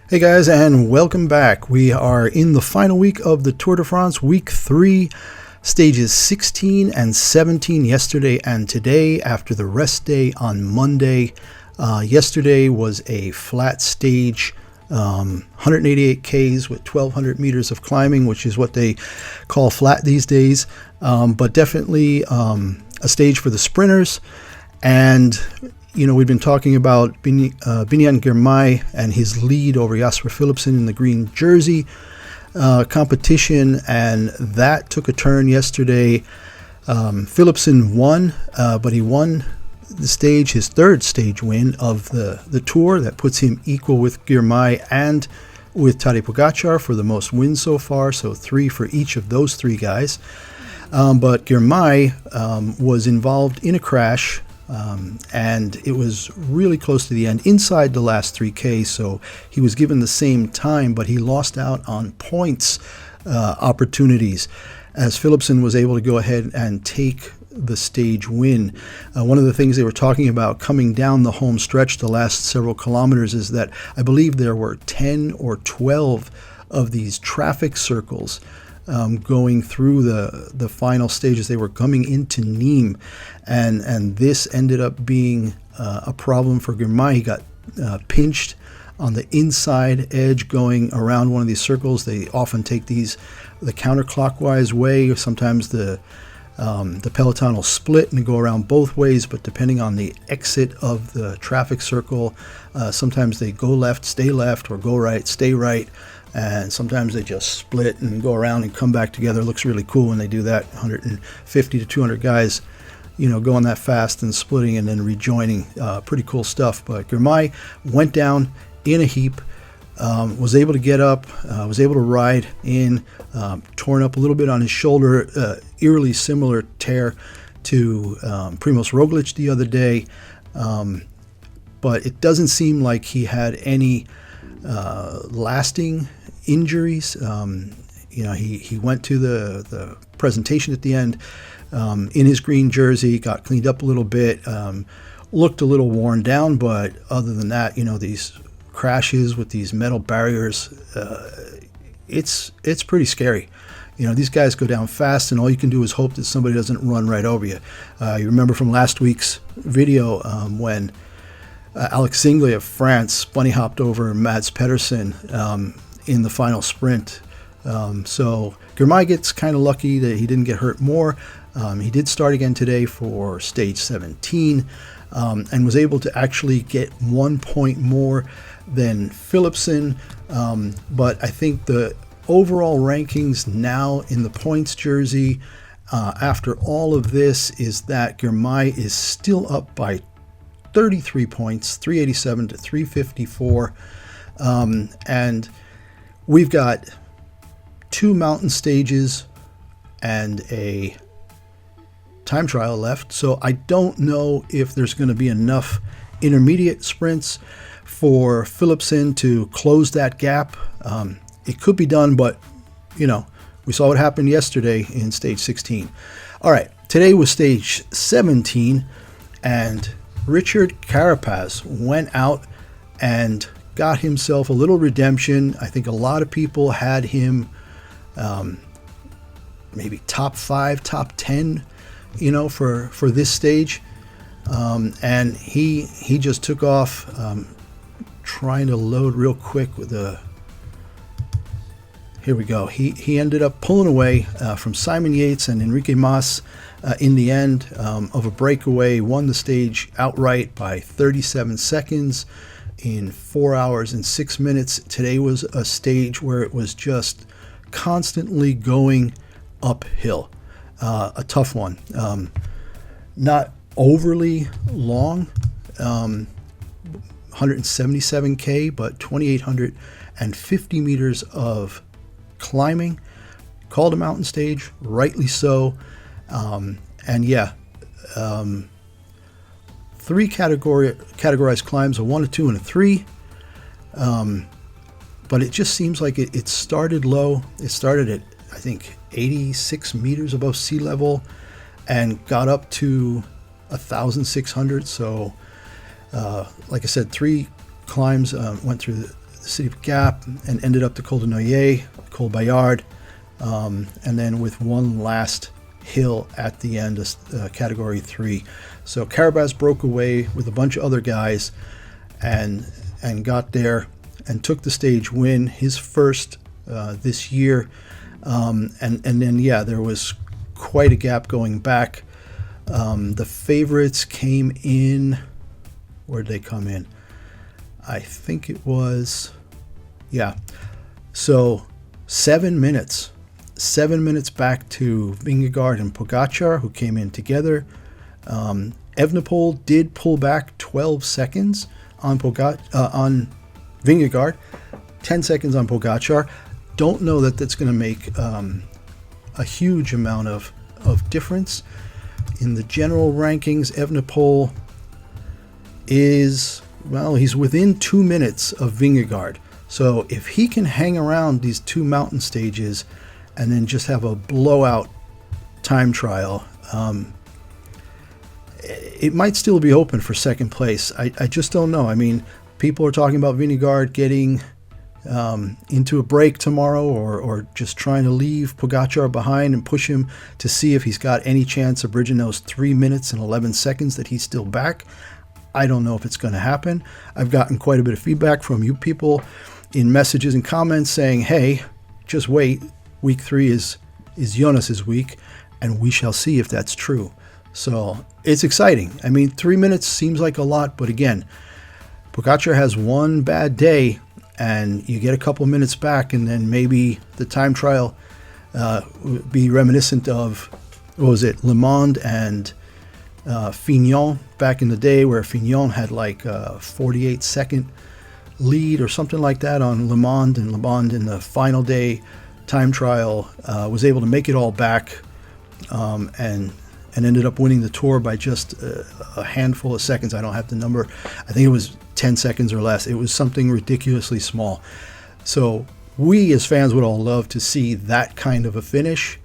Hey guys, and welcome back. We are in the final week of the Tour de France, week 3, stages 16 and 17 yesterday and today after the rest day on Monday. Yesterday was a flat stage, 188 Ks with 1,200 meters of climbing, which is what they call flat these days, but definitely a stage for the sprinters. And we've been talking about Biniam Girmay and his lead over Jasper Philipsen in the green jersey competition, and that took a turn yesterday. Philipsen won, but he won the stage, his third stage win of the Tour. That puts him equal with Girmay and with Tadej Pogačar for the most wins so far, so 3 for each of those 3 guys. But Girmay was involved in a crash, and it was really close to the end, inside the last 3K, so he was given the same time, but he lost out on points opportunities as Philipsen was able to go ahead and take the stage win. One of the things they were talking about coming down the home stretch the last several kilometers is that I believe there were 10 or 12 of these traffic circles going through the final stages. They were coming into Nîmes, and this ended up being a problem for Girmay. He got pinched on the inside edge going around one of these circles. They often take these the counterclockwise way. Sometimes the peloton will split and go around both ways, but depending on the exit of the traffic circle, sometimes they go left, or go right, stay right. And sometimes they just split and go around and come back together. It looks really cool when they do that. 150 to 200 guys, going that fast and splitting and then rejoining. Pretty cool stuff. But Girmay went down in a heap, was able to get up, was able to ride in, torn up a little bit on his shoulder, eerily similar tear to Primož Roglič the other day. But it doesn't seem like he had any lasting injuries. He went to the presentation at the end in his green jersey, got cleaned up a little bit, looked a little worn down, but other than that, these crashes with these metal barriers, it's pretty scary. These guys go down fast, and all you can do is hope that somebody doesn't run right over you. You remember from last week's video when Alex Singley of France bunny hopped over Mads Pedersen in the final sprint. So Girmay gets kind of lucky that he didn't get hurt more. He did start again today for stage 17 and was able to actually get 1 point more than Philipsen. But I think the overall rankings now in the points jersey after all of this is that Girmay is still up by 33 points, 387 to 354. And we've got 2 mountain stages and a time trial left. So I don't know if there's going to be enough intermediate sprints for Philipsen to close that gap. It could be done, but we saw what happened yesterday in stage 16. All right, today was stage 17, and Richard Carapaz went out and got himself a little redemption. I think a lot of people had him maybe top 5, top 10, for this stage. And he just took off, trying to load real quick with the... Here we go. He ended up pulling away from Simon Yates and Enrique Mas in the end of a breakaway, won the stage outright by 37 seconds in 4 hours and 6 minutes. Today was a stage where it was just constantly going uphill. A tough one. Not overly long, 177K, but 2,850 meters of climbing. Called a mountain stage, rightly so. And yeah, 3 categorized climbs, a 1, a 2, and a 3. But it just seems like it started low. It started at, I think, 86 meters above sea level and got up to 1,600. So, like I said, 3 climbs went through the city of Gap, and ended up the Col de Noyer, Col Bayard, and then with one last hill at the end of Category 3. So CARAPAZ broke away with a bunch of other guys and got there and took the stage win, his first this year. And then, yeah, there was quite a gap going back. The favorites came in. Where did they come in? I think it was, yeah. So 7 minutes. 7 minutes back to Vingegaard and Pogačar, who came in together. Evenepoel did pull back 12 seconds on Vingegaard, 10 seconds on Pogačar. Don't know that that's going to make a huge amount of difference. In the general rankings, Evenepoel is, well, he's within 2 minutes of Vingegaard. So if he can hang around these two mountain stages and then just have a blowout time trial, it might still be open for second place. I just don't know. I mean, people are talking about Vingegaard getting into a break tomorrow, or just trying to leave Pogačar behind and push him to see if he's got any chance of bridging those 3 minutes and 11 seconds that he's still back. I don't know if it's going to happen. I've gotten quite a bit of feedback from you people in messages and comments saying, hey, just wait. Week 3 is Jonas's week, and we shall see if that's true. So it's exciting. I mean, 3 minutes seems like a lot, but again, Pogačar has one bad day, and you get a couple minutes back, and then maybe the time trial would be reminiscent of, what was it, Le Mans and Fignon back in the day, where Fignon had like a 48-second lead or something like that on Le Mans, and Le Mans in the final day time trial was able to make it all back and ended up winning the Tour by just a handful of seconds. I don't have the number. I think it was 10 seconds or less. It was something ridiculously small. So we as fans would all love to see that kind of a finish.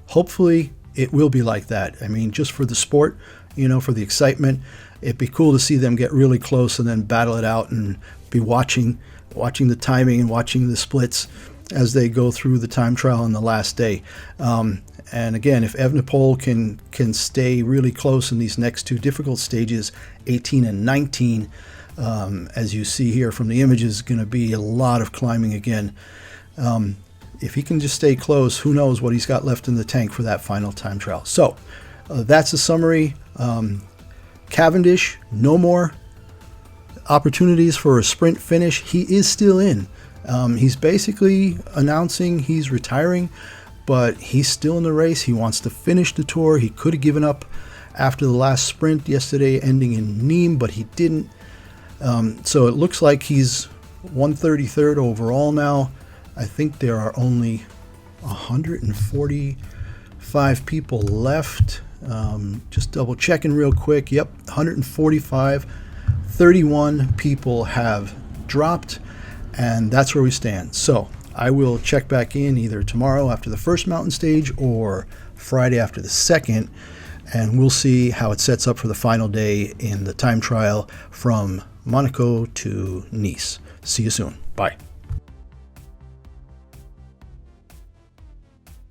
Hopefully it will be like that. I mean, just for the sport, you know, for the excitement, it'd be cool to see them get really close and then battle it out and be watching the timing and watching the splits as they go through the time trial on the last day. And again, if Evenepoel can stay really close in these next two difficult stages, 18 and 19, as you see here from the images, going to be a lot of climbing again. If he can just stay close, who knows what he's got left in the tank for that final time trial. So that's a summary. Cavendish, no more opportunities for a sprint finish. He is still in. He's basically announcing he's retiring, but he's still in the race. He wants to finish the Tour. He could have given up after the last sprint yesterday, ending in Nîmes, but he didn't. So it looks like he's 133rd overall now. I think there are only 145 people left. Just double checking real quick. Yep, 145. 31 people have dropped, and that's where we stand. So I will check back in either tomorrow after the first mountain stage or Friday after the second, and we'll see how it sets up for the final day in the time trial from Monaco to Nice. See you soon. Bye.